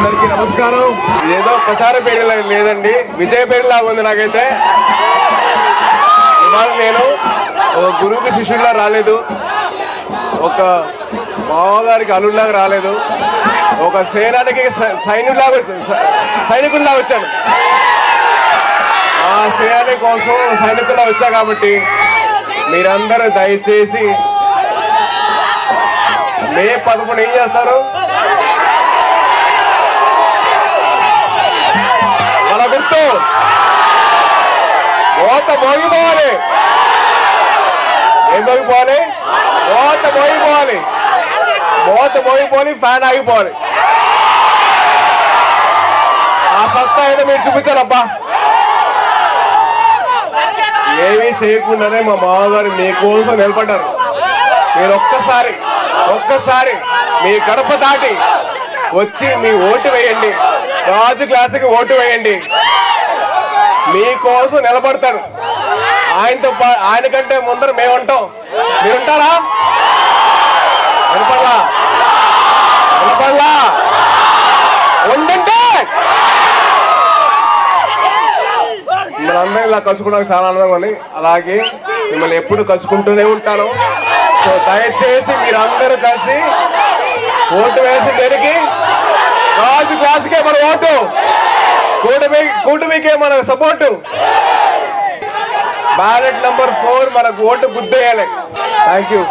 అందరికీ నమస్కారం. ఏదో ప్రచార పేరు లేదండి, విజయ పేరులాగా ఉంది నాకైతే. ఇవాళ నేను ఒక గురువుకి శిష్యుడిలా రాలేదు, ఒక మామగారికి అల్లుడిలాగా రాలేదు, ఒక సేనానికి సైనికుల్లా వచ్చాను. ఆ సేన కోసం సైనికుల్లా వచ్చా కాబట్టి మీరందరూ దయచేసి మే 11 ఏం చేస్తారు? మన గుర్తు ఓట మోగిపోవాలి. ఏం మోగిపోవాలి? ఓట మోగిపోవాలి. ఓట మోగిపోవాలి, ఫ్యాన్ ఆగిపోవాలి. ఆ సత్తా ఏదో మీరు చూపించారబ్బా. ఏమీ చేయకుండానే మా మామగారు మీకోసం నిలబడ్డారు. మీరు ఒక్కసారి మీ గడప దాటి వచ్చి మీ ఓటు వేయండి, రాజు క్లాసుకి ఓటు వేయండి. మీకోసం నిలబడతారు. ఆయన కంటే ముందర మేము ఉంటాం. మీరుంటారా? నిలబడలా ఉండంటే మిమ్మల్ని ఇలా కలుసుకోవడానికి చాలా ఆనందంగా ఉంది. అలాగే మిమ్మల్ని ఎప్పుడు కలుసుకుంటూనే ఉంటాను. సో దయచేసి మీరందరూ కలిసి ఓటు వేసి దేనికి? రాజు క్లాసుకే మన ఓటు, కూటమికే మన సపోర్టు. బ్యాలెట్ నెంబర్ 4 మనకు ఓటు గుద్దేయాలి. Thank you.